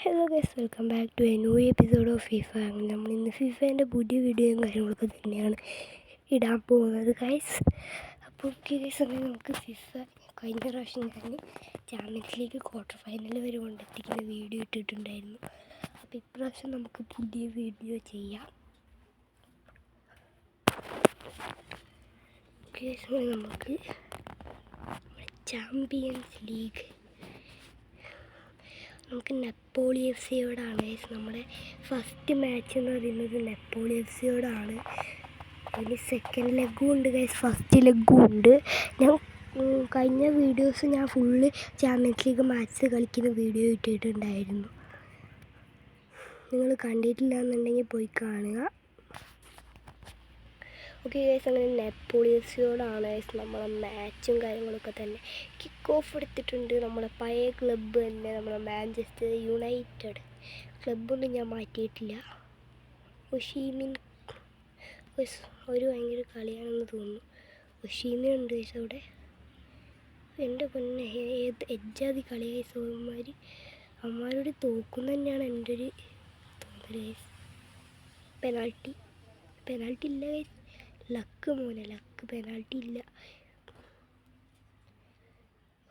Hello guys, welcome back to a new episode of FIFA. നമ്മൾ ഇന്ന് ഫിഫേൻ്റെ പുതിയ വീഡിയോയും കാര്യങ്ങളൊക്കെ തന്നെയാണ് ഇടാൻ പോകുന്നത് ഗൈസ്. അപ്പോൾ ഗൈസ്, അങ്ങനെ നമുക്ക് ഫിഫ കഴിഞ്ഞ പ്രാവശ്യം ഞാൻ ചാമ്പ്യൻസ് ലീഗ് ക്വാർട്ടർ ഫൈനൽ വരെ കൊണ്ടെത്തിക്കുന്ന വീഡിയോ ഇട്ടിട്ടുണ്ടായിരുന്നു. അപ്പോൾ ഇപ്രാവശ്യം നമുക്ക് പുതിയ വീഡിയോ ചെയ്യാം. ഗൈസ്, നമുക്ക് ചാമ്പ്യൻസ് ലീഗ് നമുക്ക് നെപ്പോളി എഫ് സിയോടാണ് ഗൈസ്. നമ്മുടെ ഫസ്റ്റ് മാച്ച് എന്ന് പറയുന്നത് നെപ്പോളി എഫ് സിയോടാണ്. അതിൽ സെക്കൻഡ് ലെഗും ഉണ്ട് ഗൈസ്, ഫസ്റ്റ് ലെഗും ഉണ്ട്. ഞാൻ കഴിഞ്ഞ വീഡിയോസ് ഞാൻ ഫുള്ള് ചാമ്പ്യൻസ് ലീഗ് മാച്ച് കളിക്കുന്ന വീഡിയോ ഇട്ടിട്ടുണ്ടായിരുന്നു. നിങ്ങൾ കണ്ടിട്ടില്ല എന്നുണ്ടെങ്കിൽ പോയി കാണുക. ഓക്കെ ഗൈസ്, അങ്ങനെ നെപ്പോളി എഫ് സിയോടാണ് ഗൈസ് നമ്മളെ മാച്ചും കാര്യങ്ങളൊക്കെ തന്നെ. കിക്ക് ഓഫ് എടുത്തിട്ടുണ്ട് നമ്മളെ പഴയ ക്ലബ്ബ് തന്നെ, നമ്മളെ മാഞ്ചസ്റ്റർ യുണൈറ്റഡ് ക്ലബ്ബൊന്നും ഞാൻ മാറ്റിയിട്ടില്ല. ഒഷീമിൻ ഒരു ഭയങ്കര കളിയാണെന്ന് തോന്നുന്നു. ഒഷീമിൻ ഉണ്ട് ഗൈസ് അവിടെ. എൻ്റെ പൊന്നെ, എജ്ജാതി കളി ഗൈസ്. അവന്മാരോട് തോക്കുന്ന തന്നെയാണ് എൻ്റെ ഒരു തോന്നൽ ഗൈസ്. പെനാൽറ്റി ഇല്ല ഗൈസ്. ലക്ക് പെനാൽറ്റി ഇല്ല.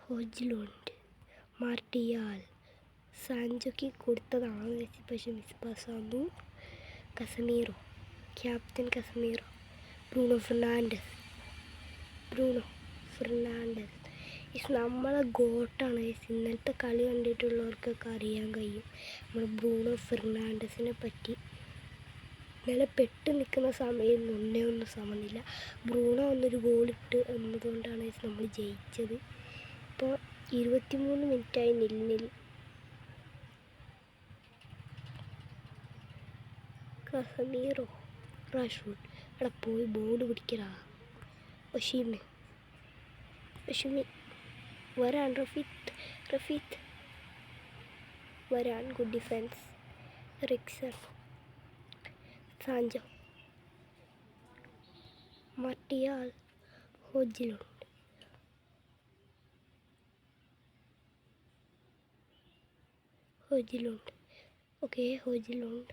ഹോജ്ലുണ്ട്, മാർട്ടിയാൽ, സാൻജോക്ക് കൊടുത്തതാണ് പക്ഷേ മിസ് പാസ്സാന്നു. Casemiro, captain Casemiro, Bruno Fernandes നമ്മളെ ഗോട്ടാണ്. ഇന്നലത്തെ കളി കണ്ടിട്ടുള്ളവർക്കൊക്കെ അറിയാൻ കഴിയും നമ്മൾ ബ്രൂണോ ഫെർണാണ്ടസിനെ പറ്റി. ഇന്നലെ പെട്ട് നിൽക്കുന്ന സമയം ഒന്നും സമനില്ല. ബ്രൂണോ ഒന്നൊരു ഗോളിട്ട് എന്നതുകൊണ്ടാണ് നമ്മൾ ജയിച്ചത്. ഇപ്പോൾ 23 മിനിറ്റായി 0-0. കസമീറോ, റാഷ്ഫോർഡ് അവിടെ പോയി ബോർഡ് പിടിക്കടാ. ഒഷീമി വരാൻ. റഫീത്ത് വരാൻ. Good defence. Eriksen, Sancho, Martial, Hojlund. Okay, Hojlund,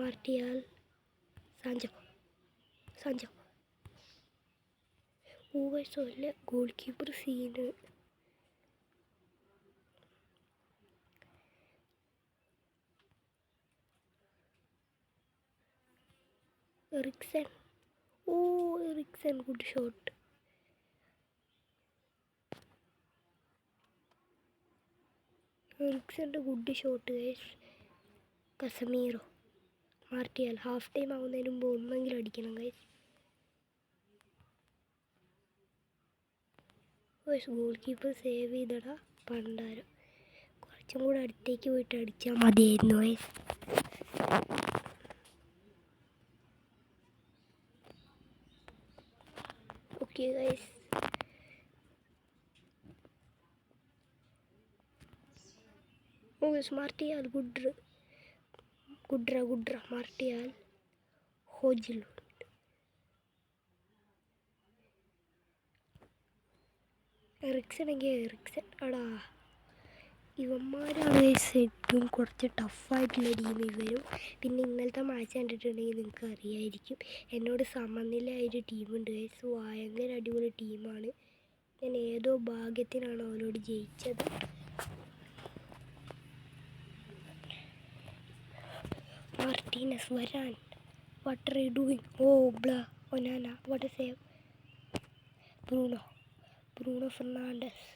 Martial, Sancho. ഊവല്ല ഗോൾ കീപ്പർ സീന്. Eriksen good shot. എറിക്സൻ്റെ good shot guys. Casemiro, Martial. Half time ആവുന്നതിന് മുമ്പ് ഒന്നെങ്കിലും അടിക്കണം ഗൈസ്. ഗോൾ കീപ്പർ സേവ് ചെയ്തടാ പണ്ടാരം. കുറച്ചും കൂടെ അടുത്തേക്ക് പോയിട്ട് അടിച്ചാൽ മതിയായിരുന്നു ഗൈസ്. ഓക്കെ ഗൈസ്, മാർട്ടിയാൽ ഗുഡ്ര മാർട്ടിയാൽ, ഹോജ്ലുണ്ട്. എറിക്സൺ അടാ. ഇവന്മാരാണ് ഏറ്റവും കുറച്ച് ടഫായിട്ടുള്ള ടീം ഇവരും. പിന്നെ ഇന്നലത്തെ മാച്ച് കണ്ടിട്ടുണ്ടെങ്കിൽ നിങ്ങൾക്ക് അറിയായിരിക്കും. എന്നോട് സമനിലയായൊരു ടീമുണ്ട് ഗൈസ്. ഭയങ്കര അടിപൊളി ടീമാണ്. ഞാൻ ഏതോ ഭാഗ്യത്തിനാണ് അവരോട് ജയിച്ചത്. മാർട്ടീനസ് വരാൻ. What are you doing? Onana, what A save. Bruno Fernandes.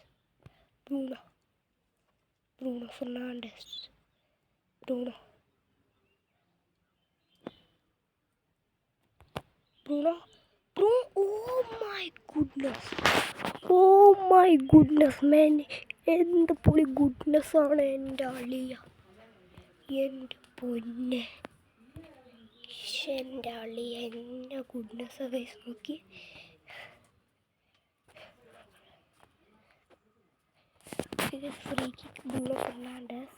Oh my goodness man, എന്ത് പൊളി ഗുഡ്നെസ് ആണ് എൻ്റെ അളിയ. എൻ്റെ പൊന്നെ, എൻ്റെ അളിയ, എൻ്റെ ഗുഡ്നെസ് ഗൈസ്. നോക്കി, ഫ്രീ കിക്ക് ബ്രൂണോ ഫെർണാണ്ടസ്.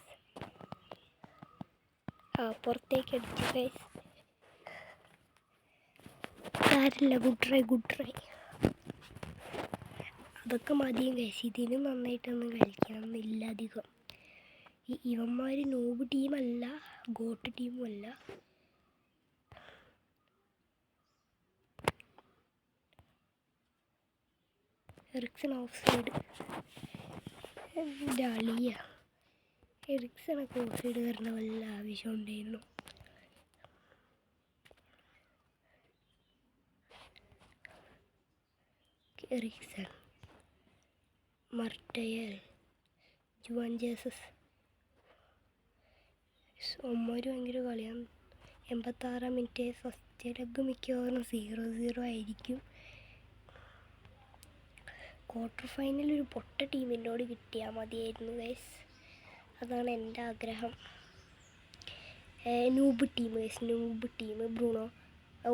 പുറത്തേക്ക് അടിച്ചു ഗൈസ്. കാര്യമില്ല, ഗുഡ് ട്രൈ. അതൊക്കെ മതിയും ഗൈസ്. ഇതിനും നന്നായിട്ടൊന്നും കളിക്കണം എന്നില്ല അധികം. ഇവന്മാർ നോബ് ടീമല്ല, ഗോട്ട് ടീമുമല്ല. Eriksen off side. എൻ്റെ അളിയ എറിക്സണൊക്കെ ഓഫ് സൈഡ് വരണ വല്ല ആവശ്യം ഉണ്ടായിരുന്നു. Eriksen, Martial, Juan Jesus. ഒമ്മര് ഭയങ്കര കളിയാണ്. 86 മിനിറ്റ്. ഫസ്റ്റ് ലെഗ് മിക്കവാറും 0-0 ആയിരിക്കും. ക്വാർട്ടർ ഫൈനൽ ഒരു പൊട്ട ടീമിനോട് കിട്ടിയാൽ മതിയായിരുന്നു ഗൈസ്. അതാണ് എൻ്റെ ആഗ്രഹം. Noob team Bruno.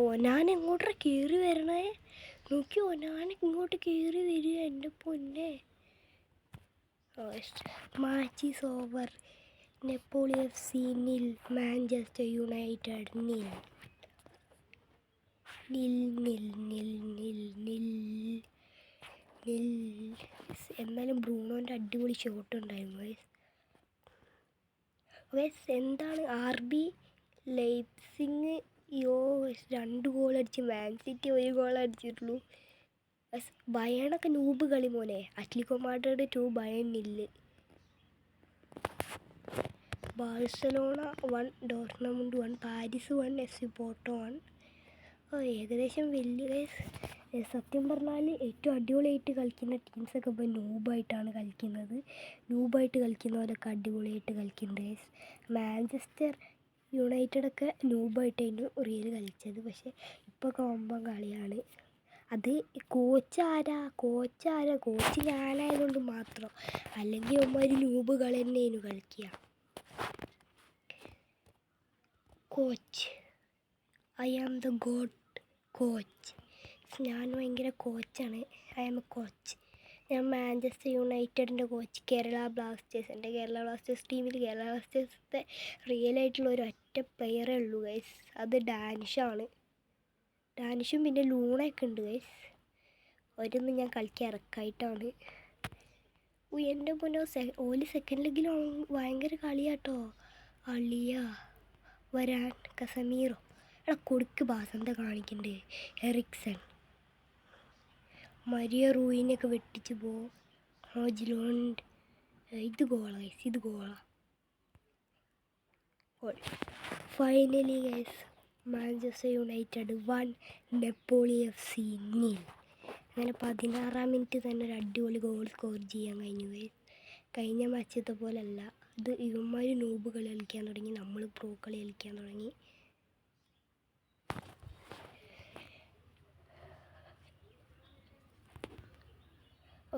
ഒനാൻ എങ്ങോട്ടാണ് കയറി വരണേ? നോക്കി, ഒനാൻ ഇങ്ങോട്ട് കയറി വരിക. എൻ്റെ പൊന്നെ. Match is over. Napoli FC 0, Manchester United 0. എന്നാലും ബ്രൂണോൻ്റെ അടിപൊളി ഷോട്ട് ഉണ്ടായിരുന്നു ഗൈസ്. എന്താണ് RB ലൈപ്സിങ് 2 ഗോൾ അടിച്ച്, മാൻ സിറ്റി 1 ഗോൾ അടിച്ചിട്ടുള്ളൂ. ബയേണൊക്കെ നൂബ് കളി മോനെ. Atletico Madrid 2, Bayern 0. Barcelona 1, ഡോർട്ട്മണ്ട് 1, Paris 1, FC Porto 1. ഏകദേശം വലിയ സത്യം പറഞ്ഞാൽ ഏറ്റവും അടിപൊളിയായിട്ട് കളിക്കുന്ന ടീംസൊക്കെ ഇപ്പോൾ നൂബായിട്ടാണ് കളിക്കുന്നത്. നൂബായിട്ട് കളിക്കുന്നവരൊക്കെ അടിപൊളിയായിട്ട് കളിക്കുന്നുണ്ട്. മാഞ്ചസ്റ്റർ യുണൈറ്റഡൊക്കെ നൂബായിട്ടായിരുന്നു റിയൽ കളിച്ചത്. പക്ഷേ ഇപ്പോൾ കോമ്പം കളിയാണ്. അത് കോച്ച് ഞാനായതുകൊണ്ട് മാത്രം. അല്ലെങ്കിൽ അവന്മാർ നൂബ് കളി തന്നെയായിരുന്നു കളിക്കുക. Coach, I am the god coach. ഞാൻ ഭയങ്കര കോച്ചാണ്. I am a coach. ഞാൻ മാഞ്ചസ്റ്റർ യുണൈറ്റഡിൻ്റെ കോച്ച്. കേരള ബ്ലാസ്റ്റേഴ്സ് ടീമിൽ കേരള ബ്ലാസ്റ്റേഴ്സിൻ്റെ റിയലായിട്ടുള്ള ഒരു ഒറ്റ പ്ലെയറേ ഉള്ളൂ ഗൈസ്. അത് ഡാനിഷാണ്. ഡാനിഷും പിന്നെ ലൂണയൊക്കെ ഉണ്ട് ഗൈസ്. അവരൊന്നും ഞാൻ കളിക്കാൻ ഇറക്കായിട്ടാണ്. എൻ്റെ പൊന്നോ, ഓല് സെക്കൻഡ് ലെഗിലും ഭയങ്കര കളിയാട്ടോ. അളിയ വരാൻ കസമീറോ. എടാ കൊടുക്ക് ബാസ്, എന്താ കാണിക്കണ്ടേ? എറിക്സൺ, മരിയ റൂയിനൊക്കെ വെട്ടിച്ച് ഹോജിലോണ്ട്. ഇത് ഗോളാ ഗൈസ്, ഇത് ഗോളാ. Finally guys, Manchester United 1, Napoli FC 0. അങ്ങനെ 16-ാം മിനിറ്റ് തന്നെ ഒരു അടിപൊളി ഗോൾ സ്കോർ ചെയ്യാൻ കഴിഞ്ഞു ഗൈസ്. കഴിഞ്ഞ മാച്ചത്തെ പോലല്ല. ഇത് ഇവന്മാർ നൂബ് കളി കളിക്കാൻ തുടങ്ങി, നമ്മൾ പ്രോ കളി കളിക്കാൻ തുടങ്ങി.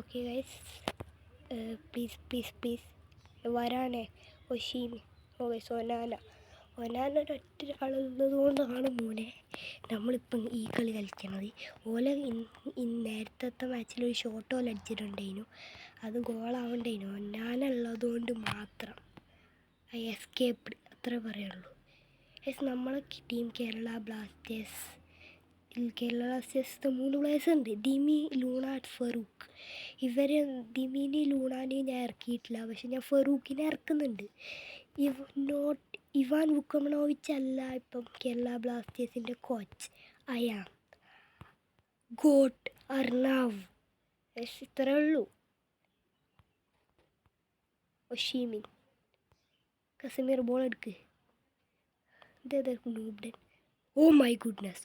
Okay guys, please Varane. ഒഷീമി. ഗൈസ്, ഒനാനൊരൊറ്റ ഒരാളുള്ളത് കൊണ്ടാണ് മോനെ നമ്മളിപ്പം ഈ കളി കളിക്കണത്. നേരത്തെ മാച്ചിലൊരു ഷോട്ട് പോലെ അടിച്ചിട്ടുണ്ടായിരുന്നു. അത് ഗോളാവണ്ടേനു. ഒനാനുള്ളത് കൊണ്ട് മാത്രം ഐ എസ്കേപ്ഡ്, അത്രേ പറയുള്ളൂ. നമ്മളെ ടീം കേരള ബ്ലാസ്റ്റേഴ്സിൽ 3 പ്ലേയേഴ്സ് ഉണ്ട്. Dimi, Luna, Farukh. ദിമിനി ലൂണാനെയും ഞാൻ ഇറക്കിയിട്ടില്ല. പക്ഷെ ഞാൻ ഫറൂഖിനെ ഇറക്കുന്നുണ്ട്. ഇവാൻ വുക്കമനോവിച്ച് അല്ല ഇപ്പം കേരള ബ്ലാസ്റ്റേഴ്സിൻ്റെ coach. I am goat Arnav. ഇത്രേ ഉള്ളൂ. ഒഷീമിൻ, കസമീർ ബോൾ എടുക്ക്. നൂബ്ഡൻ. Oh my goodness.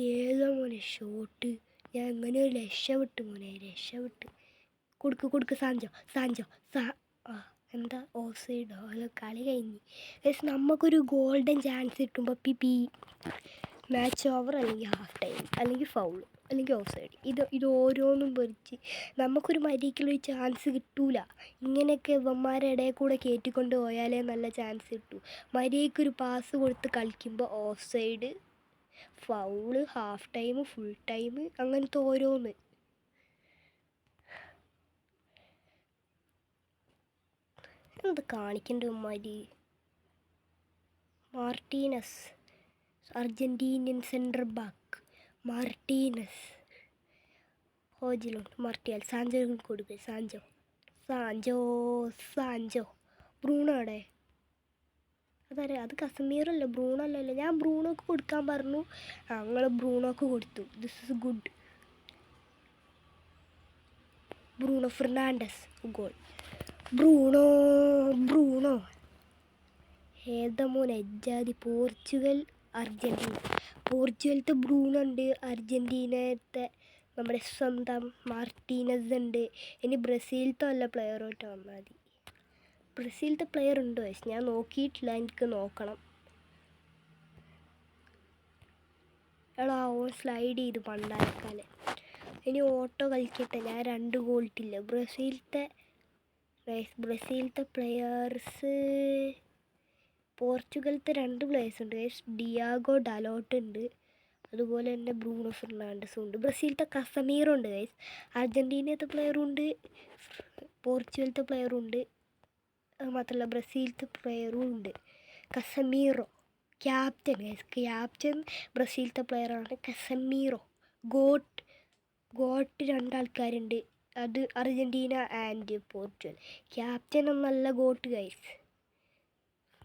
ഏതാ മോനെ ഷോട്ട്. ഞാൻ എങ്ങനെ രക്ഷപ്പെട്ടു മോനെ, രക്ഷപ്പെട്ട്. കൊടുക്ക് സാഞ്ചോ. എന്താ ഓഫ് സൈഡോ? അല്ല, കളി കഴിഞ്ഞ്. നമുക്കൊരു ഗോൾഡൻ ചാൻസ് കിട്ടുമ്പോൾ മാച്ച് ഓവർ, അല്ലെങ്കിൽ ഹാഫ് ടൈം, അല്ലെങ്കിൽ ഫൗൾ, അല്ലെങ്കിൽ ഓഫ് സൈഡ്. ഇത് ഓരോന്നും പറിച്ച് നമുക്കൊരു മര്യാദയ്ക്കുള്ളൊരു ചാൻസ് കിട്ടൂല. ഇങ്ങനെയൊക്കെ ഇവന്മാരുടെ ഇടയിൽ കൂടെ കയറ്റിക്കൊണ്ട് പോയാലേ നല്ല ചാൻസ് കിട്ടൂ. മര്യാദയ്ക്കൊരു പാസ് കൊടുത്ത് കളിക്കുമ്പോൾ off side, foul, half time, full time, അങ്ങനത്തെ ഓരോന്ന്. എന്ത് കാണിക്കേണ്ട ഉമ്മാരി. Martinez, Argentinian centre back Martinez. Hojlund, Martial, Sancho കൊടുക്കുക. Sancho Sancho. ബ്രൂണോ അവിടെ? അതറിയാം, അത് കസമീറല്ല, ബ്രൂണോ അല്ലല്ലോ. ഞാൻ ബ്രൂണോക്ക് കൊടുക്കാൻ പറഞ്ഞു, ഞങ്ങൾ ബ്രൂണോക്ക് കൊടുത്തു. This is good. Bruno Fernandes goal. Bruno Bruno ഏതാ മോൻ എജ്ജാതി. Portugal Argentina. പോർച്ചുഗലത്തെ ബ്രൂണോ ഉണ്ട്, അർജൻറ്റീനത്തെ നമ്മുടെ സ്വന്തം മാർട്ടീനസ് ഉണ്ട്. ഇനി ബ്രസീലത്തെ വല്ല പ്ലെയറോട്ട് വന്നാൽ മതി. ബ്രസീലത്തെ പ്ലെയർ ഉണ്ടോ? ഞാൻ നോക്കിയിട്ടില്ല, എനിക്ക് നോക്കണം. എടാ ഓൻ സ്ലൈഡ് ചെയ്ത് പണ്ടാക്കാലെ. ഇനി ഓട്ടോ കളിക്കട്ടെ, ഞാൻ 2 ഗോൾ ഇട്ടില്ല. ബ്രസീലത്തെ പ്ലെയേഴ്സ്, പോർച്ചുഗലത്തെ 2 പ്ലെയേഴ്സ് ഉണ്ട്. ഡിയാഗോ ഡലോട്ട് ഉണ്ട്, അതുപോലെ തന്നെ ബ്രൂണോ ഫെർണാണ്ടസും ഉണ്ട്. ബ്രസീലത്തെ കസമീറോ ഉണ്ട് ഗൈസ്. അർജൻറ്റീനത്തെ പ്ലെയറും ഉണ്ട്, പോർച്ചുഗലത്തെ പ്ലെയറും ഉണ്ട്. അത് മാത്രമല്ല ബ്രസീലത്തെ പ്ലെയറും ഉണ്ട്. Casemiro captain guys. ക്യാപ്റ്റൻ ബ്രസീലത്തെ പ്ലെയറാണ് കസമീറോ. ഗോട്ട് 2 ആൾക്കാരുണ്ട്, അത് അർജൻറ്റീന ആൻഡ് പോർച്ചുഗൽ. ക്യാപ്റ്റൻ ഒന്നല്ല ഗോട്ട് ഗൈസ്.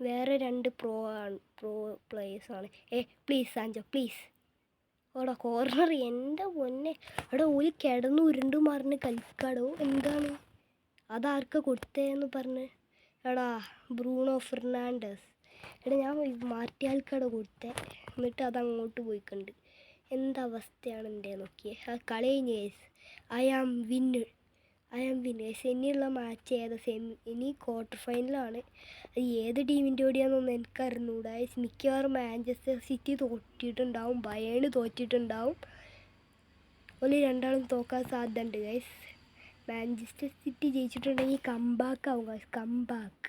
വേറെ 2 പ്രോ പ്ലേയേഴ്സാണ്. Please Sancho please. ഓടാ കോർണർ. എൻ്റെ പൊന്നെ, എടാ ഒരു കിടന്ന് ഉരുണ്ട് മറിഞ്ഞ് കളിക്കാടോ. എന്താണ് അതാർക്കാ കൊടുത്തേന്ന് പറഞ്ഞ്? എടാ ബ്രൂണോ ഫെർണാണ്ടസ്. എടാ ഞാൻ മാറ്റിയ ആൾക്കാടോ കൊടുത്തേ, എന്നിട്ട് അതങ്ങോട്ട് പോയിക്കണ്ട്. എന്തവസ്ഥയാണ് എൻ്റെ നോക്കിയേ. ആ കളി കഴിഞ്ഞ് guys. I am win guys. ഇനിയുള്ള മാച്ച് ഏതാ? ഇനി ക്വാർട്ടർ ഫൈനലാണ്. അത് ഏത് ടീമിൻ്റെ കൂടെയാണെന്നൊന്നും എനിക്കറിഞ്ഞൂടാ. മിക്കവാറും മാഞ്ചസ്റ്റർ സിറ്റി തോറ്റിട്ടുണ്ടാവും, ബയേൺ തോറ്റിട്ടുണ്ടാവും. ഒരു 2 ആളും തോക്കാൻ സാധ്യതയുണ്ട് ഗൈസ്. മാഞ്ചസ്റ്റർ സിറ്റി ജയിച്ചിട്ടുണ്ടെങ്കിൽ കംബാക്ക് ആവും guys. Comeback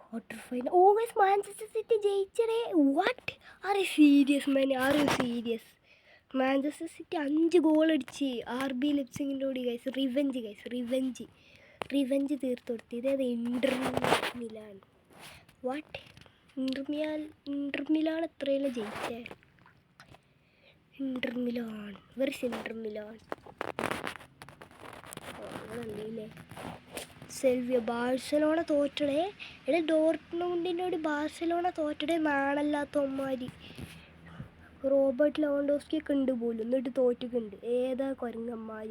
quarter final. Oh guys, Manchester City ജയിച്ചടേ. What are you serious man? Serious? Manchester City 5 goal അടിച്ച് RB ലെപ്സിങ്ങിൻ്റെ കൂടി ഗൈസ്. റിവെഞ്ച് തീർത്തു കൊടുത്തു. ഇതേത്? Inter Milan. What? Inter Milan എത്രയല്ല ജയിച്ചേ? Inter Milan. Versus Inter Milan. അങ്ങനല്ലേ? സെൽവിയ. ബാഴ്സലോണ തോറ്റടേ. എടാ ഡോർട്ട്മുണ്ടിനോട് ബാഴ്സലോണ തോറ്റടേ. നാണല്ലാത്തവന്മാർ. റോബർട്ട് ലെവാൻഡോസ്കി ഒക്കെ ഉണ്ട് പോലും, എന്നിട്ട് തോറ്റിട്ടുണ്ട്. ഏതാ കുരങ്ങന്മാർ?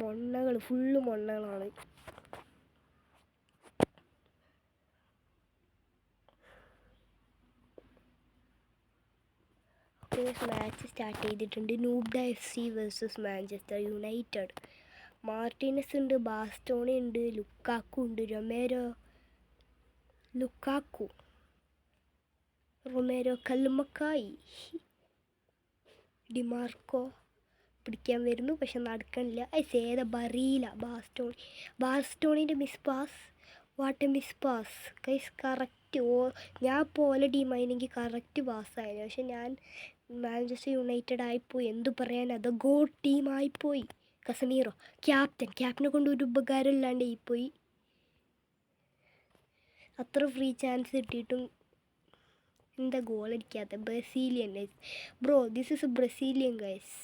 മൊണ്ണകൾ, ഫുള്ള് മൊണ്ണകളാണ്. മാച്ച് സ്റ്റാർട്ട് ചെയ്തിട്ടുണ്ട്. നൂബ്ഡ FC versus Manchester United. Martinez ഉണ്ട്, ബാസ്റ്റോണി ഉണ്ട്, ലുക്കാക്കു ഉണ്ട്, റൊമേരോ കല്ലുമ്മക്കായി. ഡിമാർക്കോ പിടിക്കാൻ വരുന്നു, പക്ഷെ നടക്കണില്ല. ഏതാ? ബറീല. ബാസ്റ്റോണിൻ്റെ miss pass. What a miss pass guys. Correct. ഞാൻ പോലെ ടീമായിരുന്നെങ്കിൽ കറക്റ്റ് പാസ്സായിരുന്നു, പക്ഷെ ഞാൻ മാഞ്ചസ്റ്റർ യുണൈറ്റഡ് ആയിപ്പോയി. എന്തു പറയാൻ, അത് ഗോഡ് ടീമായിപ്പോയി. കസമീറോ ക്യാപ്റ്റനെ കൊണ്ട് ഒരു ഉപകാരം ഇല്ലാണ്ട് ആയിപ്പോയി. അത്ര ഫ്രീ ചാൻസ് കിട്ടിയിട്ടും എന്താ ഗോൾ അടിക്കാത്ത? Brazilian bro, this is Brazilian guys.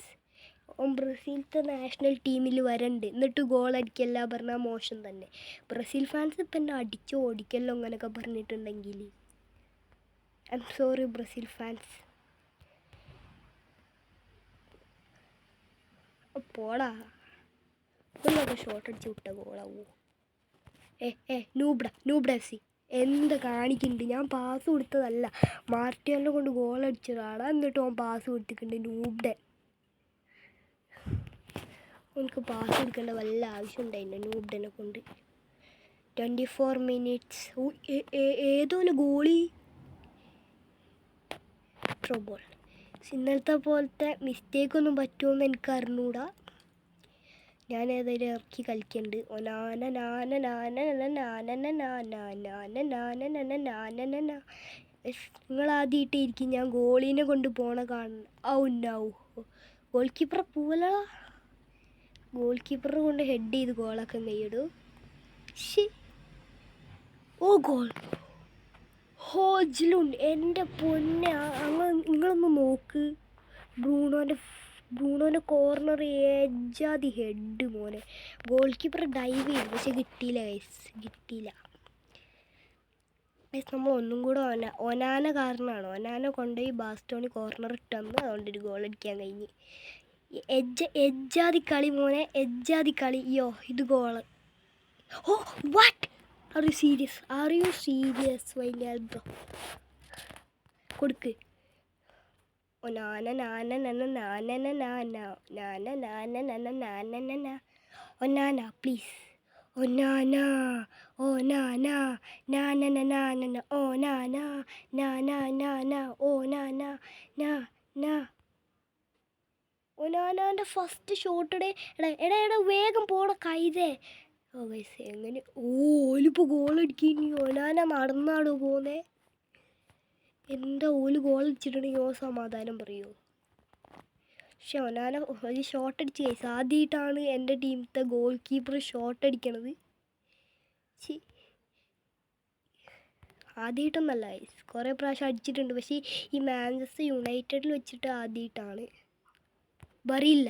ബ്രസീലത്തെ നാഷണൽ ടീമിൽ വരണ്ട്, എന്നിട്ട് ഗോൾ അടിക്കല്ല പറഞ്ഞാൽ മോശം തന്നെ. ബ്രസീൽ ഫാൻസ് ഇപ്പം എന്നെ അടിച്ചോ ഓടിക്കല്ലോ അങ്ങനെയൊക്കെ പറഞ്ഞിട്ടുണ്ടെങ്കിൽ I am sorry Brazil fans. പോടാ, ഒന്നൊക്കെ ഷോട്ട് അടിച്ച് വിട്ട ഗോളാവോ? നൂബ്ഡ FC എന്താ കാണിക്കുന്നുണ്ട്? ഞാൻ പാസ് കൊടുത്തതല്ല, മാർട്ടിനെ കൊണ്ട് ഗോൾ അടിച്ചതാണ്. എന്നിട്ട് ഓൻ പാസ് കൊടുത്തിട്ടുണ്ട്. നൂബ്ഡൻ. എനിക്ക് പാസ് കൊടുക്കേണ്ട വല്ല ആവശ്യം ഉണ്ടായില്ല നൂബ്ഡനെ കൊണ്ട്. 24 minutes. ഏതോല ഗോളി. ട്രോബോൾ. ഇന്നലത്തെ പോലത്തെ മിസ്റ്റേക്കൊന്നും പറ്റുമെന്ന് എനിക്ക് അറിഞ്ഞൂടാ. ഞാൻ ഏതായാലും ഇറക്കി കളിക്കുന്നുണ്ട്. നിങ്ങൾ ആദ്യമായിട്ടിരിക്കും ഞാൻ ഗോളീനെ കൊണ്ട് പോണ കാണണം. ഗോൾ കീപ്പറെ പോവല. ഗോൾ കീപ്പറെ കൊണ്ട് ഹെഡ് ചെയ്ത് ഗോളൊക്കെ നെയ്യിടും. ഓ ഗോൾ. ഹോജ്ലുണ്ട്. എൻ്റെ പൊന്നെ, നിങ്ങളൊന്ന് നോക്ക്. ബ്രൂണോൻ്റെ കോർണർ ഏജാതി ഹെഡ് മോനെ. ഗോൾ കീപ്പർ ഡൈവ് ചെയ്തു പക്ഷെ കിട്ടിയില്ല ഗൈസ്, കിട്ടിയില്ല ഗൈസ്. നമ്മൾ ഒന്നും കൂടെ ഒനാന കാരണമാണ്. ഒനാന കൊണ്ടുപോയി ബാസ്റ്റോണി കോർണർ ഇട്ടന്ന്, അതുകൊണ്ടൊരു ഗോൾ അടിക്കാൻ കഴിഞ്ഞ്. എജ്ജാതി കളി മോനെ, എജ്ജാതി കളി. യോ ഇത് ഗോള്. Oh what, are you serious, are you serious വൈകാൽ ബ്രോ. കൊടുക്ക്. ഒനാന നാന നന നാന നാന നാന നാന നന നാന നന. ഒനാന പ്ലീസ്, ഒനാന ഓനാന നാന നാന ഓനാന നാന നാന ഓനാന നാ നാ. ഒനാനാൻ്റെ ഫസ്റ്റ് ഷോട്ടടെ. എടാ എടാ വേഗം പോണ കൈതേ. ഓ ഗൈസ് എങ്ങനെ ഓലിപ്പോൾ ഗോളടിക്കുന്നു. ഒനാന നടന്നാണ് പോകുന്നത്. എന്താ ഓല് ഗോൾ അടിച്ചിട്ടുണ്ടെങ്കിൽ ഓ സമാധാനം പറയുമോ? പക്ഷെ ഒനാന ഒരു ഷോട്ട് അടിച്ച് ഗൈസ്. ആദ്യമായിട്ടാണ് എൻ്റെ ടീമിലത്തെ ഗോൾ കീപ്പർ ഷോട്ട് അടിക്കണത്. ആദ്യമായിട്ടൊന്നല്ല ഗൈസ്, കുറേ പ്രാവശ്യം അടിച്ചിട്ടുണ്ട്. പക്ഷേ ഈ മാഞ്ചസ്റ്റർ യുണൈറ്റഡിൽ വെച്ചിട്ട് ആദ്യമായിട്ടാണ്. പറയില്ല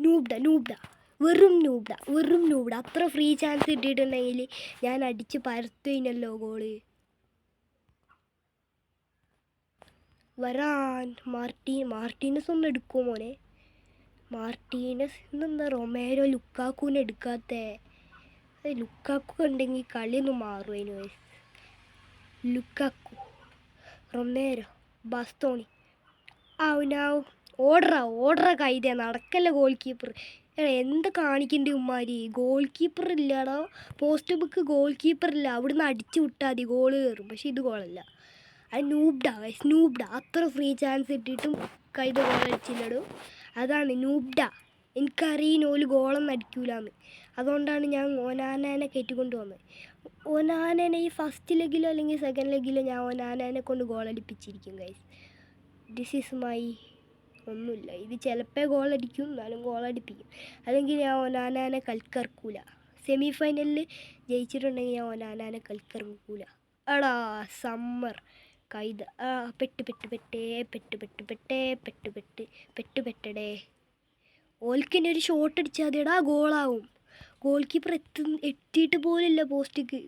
നൂബ്ഡ നൂബ്ഡ, വെറും നൂബ്ഡ, വെറും നൂബ്ഡ. അത്ര ഫ്രീ ചാൻസ് കിട്ടിയിട്ടുണ്ടെങ്കിൽ ഞാൻ അടിച്ച് പരത്തുകഴിഞ്ഞല്ലോ ഗോള്. വരാൻ മാർട്ടീനസ് ഒന്ന് എടുക്കുമോ മോനെ? മാർട്ടീനസ് ഇന്നെന്താ റൊമേരോ ലുക്കാക്കുവിനെ എടുക്കാത്തേ? ലുക്കാക്കു ഉണ്ടെങ്കിൽ കളിയൊന്നും മാറും. അതിന് ലുക്കാക്കു, റൊമേരോ, ബാസ്റ്റോണി. ആവുനാവും ഓർഡറ കൈതേ. നടക്കല്ല ഗോൾ കീപ്പർ. എന്ത് കാണിക്കണ്ടേ ഉമ്മാരി? ഗോൾ കീപ്പർ ഇല്ലടാ, പോസ്റ്റ് ബുക്ക് ഗോൾ കീപ്പർ ഇല്ല. അവിടുന്ന് അടിച്ചു വിട്ടാൽ മതി, ഗോള് കയറും. പക്ഷെ ഇത് ഗോളല്ല, അത് നൂബ്ഡ. അത്ര ഫ്രീ ചാൻസ് കിട്ടിയിട്ടും കൈത ഗോളടിച്ചില്ലടോ. അതാണ് നൂബ്ഡ. എനിക്കറിയുന്ന ഓല് ഗോളൊന്നും അടിക്കൂലെന്ന്. അതുകൊണ്ടാണ് ഞാൻ ഒനാനേനെ കയറ്റിക്കൊണ്ട് വന്നത്. ഒനാനേനെ ഈ ഫസ്റ്റ് ലെഗിലോ അല്ലെങ്കിൽ സെക്കൻഡ് ലെഗിലോ ഞാൻ ഒനാനേനെ കൊണ്ട് ഗോളടിപ്പിച്ചിരിക്കും ഗൈസ്. ദിസ് ഈസ് മൈ ഒന്നുമില്ല. ഇത് ചിലപ്പോൾ ഗോളടിക്കും, എന്നാലും ഗോളടിപ്പിക്കും. അല്ലെങ്കിൽ ഞാൻ ഒനാനേനെ കളിക്കിറക്കൂല. സെമി ഫൈനലിൽ ജയിച്ചിട്ടുണ്ടെങ്കിൽ ഞാൻ ഒനാനേനെ കളിക്കിറക്കൂല. എടാ സമ്മർ കൈത പെട്ടടേ. ഓൽക്കിനെ ഒരു ഷോട്ട് അടിച്ചാൽ മതിയടാ, ഗോളാവും. ഗോൾ കീപ്പർ എത്തിയിട്ട് പോലില്ല പോസ്റ്റിക്ക്.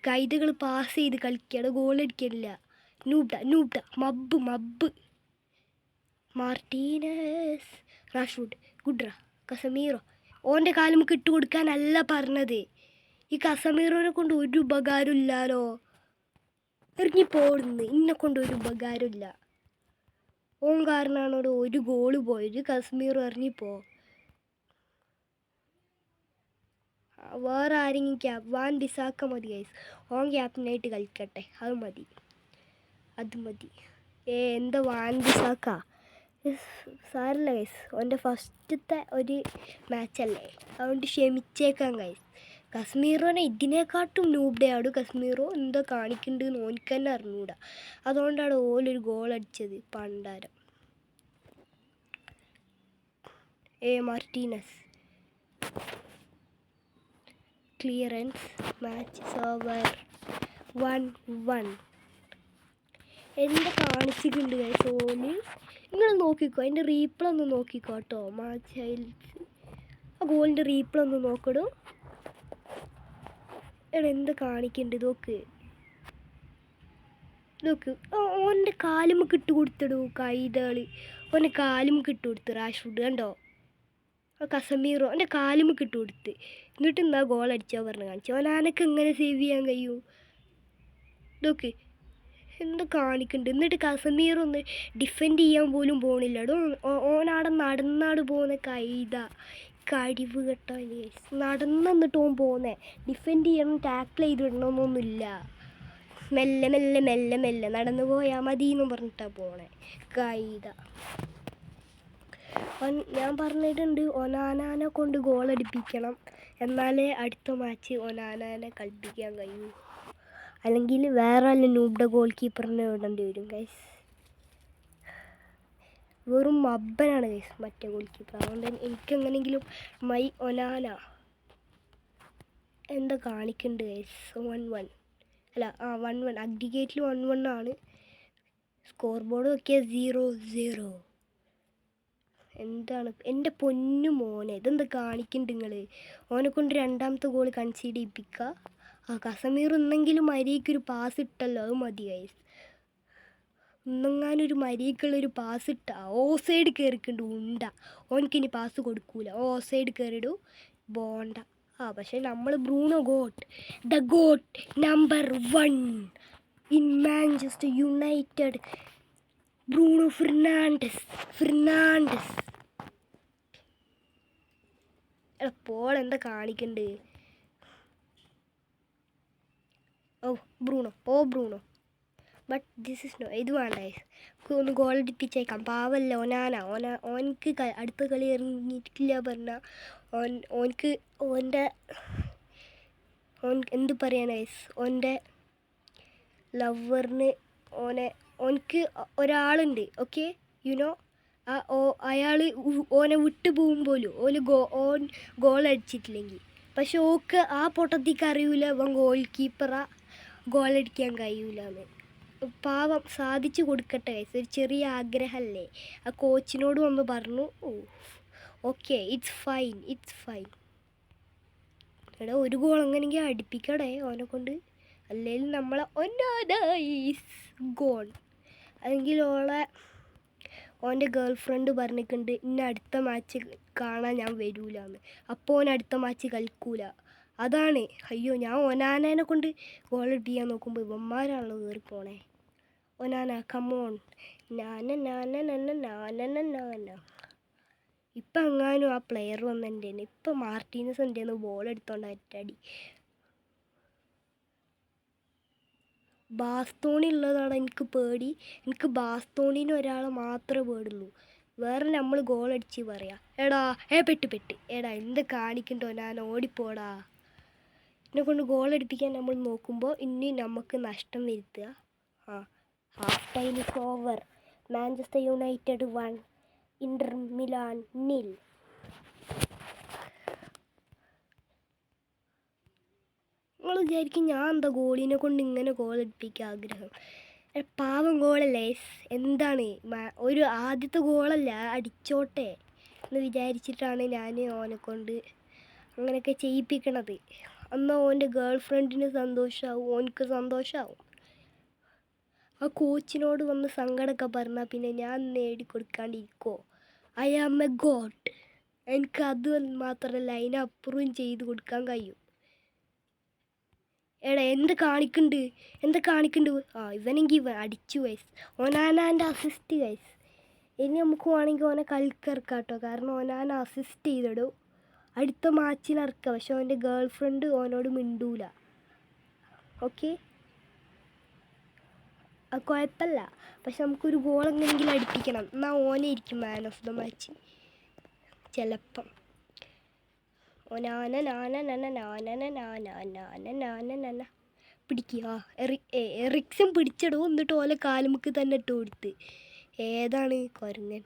കൈതകൾ പാസ് ചെയ്ത് കളിക്കുകയാണ്, ഗോളടിക്കില്ല. നൂബ്ഡ മബ്ബ്. മാർട്ടീനസ്, റാഷ്വുഡ്, ഗുഡ്ര, കസമീറോ. ഓൻ്റെ കാലം നമുക്ക് ഇട്ട് കൊടുക്കാനല്ല പറഞ്ഞത്. ഈ കസമീറോനെ കൊണ്ട് ഒരു ഉപകാരം ഇല്ലാലോ. ഇറങ്ങിപ്പോടുന്നു, ഇന്നെ കൊണ്ട് ഒരു ഉപകാരമില്ല. ഓൻ കാരണമാണ് അവിടെ ഒരു ഗോള് പോയത്. കസമീറോ ഇറങ്ങിപ്പോ. വേറെ ആരെങ്കിലും വാൻ ബിസാക്ക മതി ഗൈസ്. ഓൻ ക്യാപ്റ്റനായിട്ട് കളിക്കട്ടെ, അത് മതി. എന്താ വാൻ ബിസാക്ക? സാരല്ല ഗൈസ്, ഓൻ്റെ ഫസ്റ്റത്തെ ഒരു മാച്ചല്ലേ, അതുകൊണ്ട് ക്ഷമിച്ചേക്കാം ഗൈസ്. കശ്മീറോനെ ഇതിനെക്കാട്ടും നൂബ്ഡയാണ് കശ്മീറോ. എന്താ കാണിക്കുന്നുണ്ടെന്ന് ഓനിക്ക് തന്നെ അറിഞ്ഞൂടാ. അതുകൊണ്ടാണ് ഓലൊരു ഗോൾ അടിച്ചത് പണ്ടാരം. Martinez, clearance, match over 1-1. എന്താ കാണിച്ചിട്ടുണ്ട് ഗൈസ് ഓല്? നിങ്ങൾ നോക്കിക്കോ, അതിൻ്റെ റീപ്ലേ ഒന്ന് നോക്കിക്കോ കേട്ടോ. മാച്ച് ഹൈലൈറ്റ്സ്, ആ ഗോളിൻ്റെ റീപ്ലേ ഒന്ന് നോക്കടോ. എന്താ കാണിക്കുന്നുണ്ട് നോക്ക്. ഓൻ്റെ കാലുമ്മക്ക് ഇട്ട് കൊടുത്തിടൂ കൈതകള്. ഓൻ്റെ കാലുമ്മക്ക് ഇട്ട് കൊടുത്ത് റാഷ്വുഡ് കണ്ടോ. കസമീറോ എൻ്റെ കാലുമ്മക്ക് ഇട്ട് കൊടുത്ത്. എന്നിട്ട് എന്താ ഗോൾ അടിച്ചാൽ പറഞ്ഞ് കാണിച്ചു. ഓനാനൊക്കെ എങ്ങനെ സേവ് ചെയ്യാൻ കഴിയൂ? നോക്ക് എന്താ കാണിക്കുന്നുണ്ട്. എന്നിട്ട് കസമീറൊന്ന് ഡിഫെൻഡ് ചെയ്യാൻ പോലും പോകണില്ല. ഓനാടെ നടന്നാട് പോകുന്ന കൈത കഴിവ് കേട്ടോ. നടന്നിട്ട് ഓൻ പോകുന്നേ. ഡിഫെൻഡ് ചെയ്യണം, ടാക്കിൾ ചെയ്തിടണമെന്നൊന്നുമില്ല. മെല്ലെ നടന്നു പോയാൽ മതി എന്ന് പറഞ്ഞിട്ടാണ് പോണേ കൈത. ഞാൻ പറഞ്ഞിട്ടുണ്ട് ഒനാനാനെ കൊണ്ട് ഗോളടിപ്പിക്കണം, എന്നാലേ അടുത്ത മാച്ച് ഒനാനാനെ കളിപ്പിക്കാൻ കഴിയൂ. അല്ലെങ്കിൽ വേറെ വല്ല നൂബ്ഡ ഗോൾ കീപ്പറിനെ ഇടേണ്ടി വരും ഗൈസ്. വെറും മബ്ബനാണ് ഗൈസ് മറ്റേ ഗോൾ കീപ്പർ. അതുകൊണ്ട് എനിക്കെങ്ങനെങ്കിലും മൈ ഒനാന എന്താ കാണിക്കുന്നുണ്ട് ഗൈസ്. 1-1 അല്ല 1-1 അഗ്രിഗേറ്റിൽ 1-1 ആണ്. സ്കോർ ബോർഡ് നോക്കിയാൽ 0-0. എന്താണ് എൻ്റെ പൊന്നു മോനെ, ഇതെന്താ കാണിക്കുന്നുണ്ട് നിങ്ങൾ? ഓനെ കൊണ്ട് രണ്ടാമത്തെ ഗോൾ കൺസീഡ് ചെയ്യിപ്പിക്കുക. ആ കസമീർ ഒന്നെങ്കിലും മരിക്കൊരു പാസ് ഇട്ടല്ലോ, അത് മതി ഗൈസ്. ഒന്നെങ്ങാനൊരു മരിക്കുള്ളൊരു പാസ് ഇട്ടാ. ഓ സൈഡ് കയറിക്കുണ്ട് ഉണ്ട. ഓനക്കിനി പാസ് കൊടുക്കൂല. ഓ സൈഡ് കയറിയിടൂ ബോണ്ട. പക്ഷേ നമ്മൾ Bruno the goat number 1 in Manchester United, Bruno Fernandes. പോൾ എന്താ കാണിക്കണ്ട്? Bruno. But this is no, ഇത് വേണ്ട. ഒന്ന് ഗോൾ അടിപ്പിച്ചേക്കാം. പാവല്ല ഓനക്ക് അടുത്ത കളി ഇറങ്ങിയിട്ടില്ല പറഞ്ഞാൽ ഓനക്ക് എന്ത് പറയാണ് ഓൻ്റെ ലവറിന് ഓനക്ക് ഒരാളുണ്ട്. ഓക്കെ, യുനോ, അയാൾ ഓനെ വിട്ടു പോകുമ്പോലും ഓൻ ഗോൾ അടിച്ചിട്ടില്ലെങ്കിൽ. പക്ഷെ ഓക്ക് ആ പൊട്ടത്തിക്ക് അറിയൂല അവൻ ഗോൾ കീപ്പറാ, ഗോൾ അടിക്കാൻ കഴിയൂലെന്ന്. പാവം, സാധിച്ചു കൊടുക്കട്ടെ ഗൈസ്. ഒരു ചെറിയ ആഗ്രഹമല്ലേ. ആ കോച്ചിനോട് വന്ന് പറഞ്ഞു, ഓക്കെ ഇറ്റ്സ് ഫൈൻ. എടാ ഒരു ഗോൾ എങ്ങനെയെങ്കിലും അടുപ്പിക്കടേ ഓനെ കൊണ്ട്. അല്ലെങ്കിൽ നമ്മളെ ഗോൾ. അല്ലെങ്കിൽ ഓൻ്റെ ഗേൾ ഫ്രണ്ട് പറഞ്ഞിട്ടുണ്ട് ഇന്ന അടുത്ത മാച്ച് കാണാൻ ഞാൻ വരൂലെന്ന്. അപ്പോൾ ഓൻ അടുത്ത മാച്ച് കളിക്കൂല. അതാണ്. അയ്യോ, ഞാൻ ഒനാനേനെ കൊണ്ട് ഗോൾ അടിപ്പിക്കാൻ നോക്കുമ്പോൾ ഇവന്മാരാണല്ലോ കയറി പോണേ. Onana come on. ഇപ്പം എങ്ങാനും ആ പ്ലെയർ വന്നെൻ്റെ ഇപ്പം മാർട്ടീനസ് എൻ്റെ ബോൾ എടുത്തോണ്ട് അറ്റടി. ബാസ്തോണി ഉള്ളതാണ് എനിക്ക് പേടി. എനിക്ക് ബാസ്തോണിന് ഒരാളെ മാത്രമേ പേടുള്ളൂ. വേറെ നമ്മൾ ഗോൾ അടിച്ച് പറയാം. പെട്ട് എടാ എന്ത് കാണിക്കണ്ടോ, ഞാൻ ഓടിപ്പോടാ. എന്നെ കൊണ്ട് ഗോൾ അടിപ്പിക്കാൻ നമ്മൾ നോക്കുമ്പോൾ ഇനി നമുക്ക് നഷ്ടം വരുത്തുക. Half time is over. Manchester United 1, Inter Milan 0. നിങ്ങൾ വിചാരിക്കും ഞാൻ എന്താ ഗോളിനെ കൊണ്ട് ഇങ്ങനെ ഗോൾ അടിപ്പിക്കാൻ ആഗ്രഹം? പാവം ഗോളല്ലേ, എന്താണ് ഒരു ആദ്യത്തെ ഗോളല്ല, അടിച്ചോട്ടെ എന്ന് വിചാരിച്ചിട്ടാണ് ഞാൻ ഓനെ കൊണ്ട് അങ്ങനെയൊക്കെ ചെയ്യിപ്പിക്കണത്. എന്നാൽ ഓൻ്റെ ഗേൾ ഫ്രണ്ടിന് സന്തോഷമാവും, ഓനക്ക് സന്തോഷമാവും. ആ കോച്ചിനോട് വന്ന് സങ്കടമൊക്കെ പറഞ്ഞാൽ പിന്നെ ഞാൻ നേടിക്കൊടുക്കാണ്ടിരിക്കുമോ? I am a goat. എനിക്ക് അത് മാത്രമല്ല അതിനപ്പുറവും ചെയ്ത് കൊടുക്കാൻ കഴിയും. എന്ത് കാണിക്കുന്നുണ്ട്? ഇവനെങ്കിൽ അടിച്ചു ഗൈസ്. ഒനാനാൻ്റെ assist guys. ഇനി നമുക്ക് വേണമെങ്കിൽ ഓനെ കളിക്കിറക്കാം കേട്ടോ. കാരണം ഒനാന അസിസ്റ്റ് ചെയ്തിടും. അടുത്ത മാച്ചിൽ ഇറക്കാം. പക്ഷെ ഓൻ്റെ ഗേൾ ഫ്രണ്ട് ഓനോട് മിണ്ടൂല. ഓക്കെ, അത് കുഴപ്പമില്ല. പക്ഷെ നമുക്കൊരു ഗോൾ എങ്ങനെയെങ്കിലും അടിപ്പിക്കണം. എന്നാൽ ഓനെ ഇരിക്കും മാൻ ഓഫ് ദ മാച്ച് ചിലപ്പം. പിടിക്കുക. എറിക്സും പിടിച്ചിടും. എന്നിട്ട് ഓലെ കാലുമുക്ക് തന്നെ ഇട്ട് കൊടുത്ത്. ഏതാണ് കുരങ്ങൻ?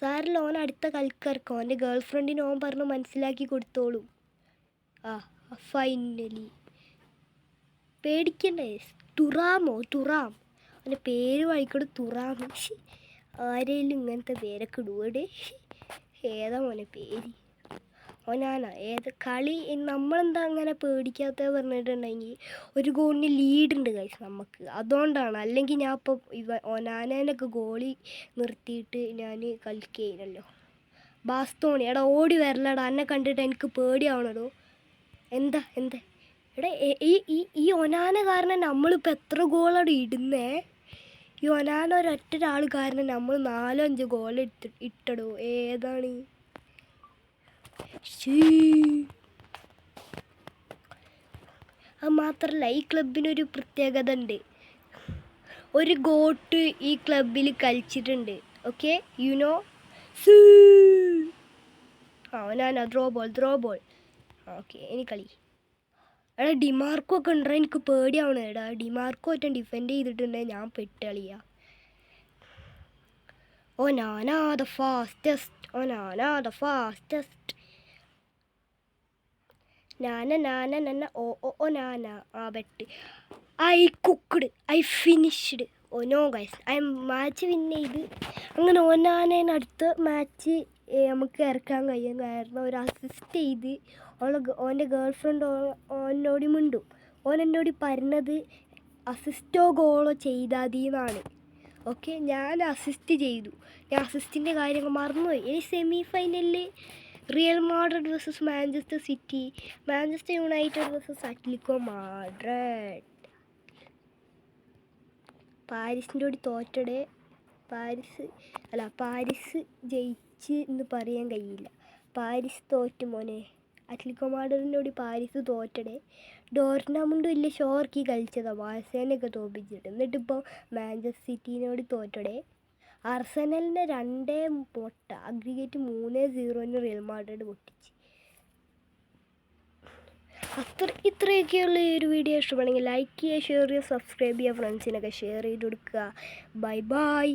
സാറില്ല, ഓൻ അടുത്ത കളിക്കാർക്ക് ഓൻ്റെ ഗേൾ ഫ്രണ്ടിന് ഓൻ പറഞ്ഞ് മനസ്സിലാക്കി കൊടുത്തോളും. ഫൈനലി പേടിക്കണ്ടേ. തുറാം. അവൻ്റെ പേര് വായിക്കോട്, തുറാം. ആരെങ്കിലും ഇങ്ങനത്തെ പേരൊക്കെ ഇടുവോടെ? ഏതാ മോനെ പേര്? ഒനാന. കളി നമ്മളെന്താ അങ്ങനെ പേടിക്കാത്ത പറഞ്ഞിട്ടുണ്ടെങ്കിൽ ഒരു ഗോളിന് ലീഡുണ്ട് ഗൈസ് നമുക്ക്. അതുകൊണ്ടാണ്. അല്ലെങ്കിൽ ഞാൻ ഇപ്പോൾ ഒനാനേനൊക്കെ ഗോളി നിർത്തിയിട്ട് ഞാൻ കളിക്കുകയില്ലല്ലോ. ബാസ്തോണി ഓടി വരലടാ. എന്നെ കണ്ടിട്ട് എനിക്ക് പേടിയാവണടോ. എന്താ ഈ ഒനാന കാരണം നമ്മളിപ്പോൾ എത്ര ഗോളാണ് ഇടുന്നേ? ഈ ഒനാന ഒരൊരാൾ കാരണം നമ്മൾ 4-5 ഗോൾ ഇട്ടടോ. ഏതാണ്? അത് മാത്രമല്ല, ഈ ക്ലബിനൊരു പ്രത്യേകത ഉണ്ട്. ഒരു ഗോട്ട് ഈ ക്ലബിൽ കളിച്ചിട്ടുണ്ട്. Okay, you know. Onana throw ball. Okay, ഇനി കളി. ഡിമാർക്കോ ഒക്കെ ഉണ്ടോ? എനിക്ക് പേടിയാവണം. ഡിമാർക്കോ ഒറ്റ ഡിഫെൻഡ് ചെയ്തിട്ടുണ്ടെങ്കിൽ ഞാൻ പെട്ടളിയാ. Onana the fastest. നാന. ഓ നാന. Bet. I cooked. I finished. No guys match win ചെയ്ത് അങ്ങനെ ഓനാനേന് അടുത്ത മാച്ച് നമുക്ക് ഇറക്കാൻ കഴിയും. കാരണം ഒരു അസിസ്റ്റ് ചെയ്ത് ഓൻ്റെ ഗേൾ ഫ്രണ്ട് ഓനോട് മിണ്ടും. ഓനെന്നോട് പറഞ്ഞത് അസിസ്റ്റോ ഗോളോ ചെയ്താൽ മതിയെന്നാണ്. ഓക്കെ, ഞാൻ അസിസ്റ്റ് ചെയ്തു. ഞാൻ അസിസ്റ്റിൻ്റെ കാര്യങ്ങൾ മറന്നുപോയി. ഇനി സെമി ഫൈനലിൽ Real Madrid versus Manchester City, Manchester United versus Atletico Madrid. പാരീസിൻ്റെ കൂടി തോറ്റടെ. പാരീസ് ജയിച്ച് എന്ന് പറയാൻ കഴിയില്ല. പാരീസ് തോറ്റു മോനെ. അത്ലറ്റിക്കോ മാഡ്രിഡിൻ്റെ കൂടി പാരീസ് തോറ്റടെ. ഡോർട്ട്മണ്ടും വലിയ ഷോർക്കി കളിച്ചതാണ്, ബാഴ്സേനയൊക്കെ തോൽപ്പിച്ചിട്ട്. എന്നിട്ടിപ്പോൾ മാഞ്ചസ്റ്റർ സിറ്റീനോട് തോറ്റടെ. അർസനലിനെ 2 അഗ്രിഗേറ്റ് 3-0 റിയൽ മാഡ്രിഡ് പൊട്ടിച്ച്. ഇത്രയൊക്കെയുള്ള ഈ ഒരു വീഡിയോ ഇഷ്ടപ്പെടുമെങ്കിൽ ലൈക്ക് ചെയ്യുക, ഷെയർ ചെയ്യുക, സബ്സ്ക്രൈബ് ചെയ്യുക, ഫ്രണ്ട്സിനൊക്കെ ഷെയർ ചെയ്ത് കൊടുക്കുക. Bye bye.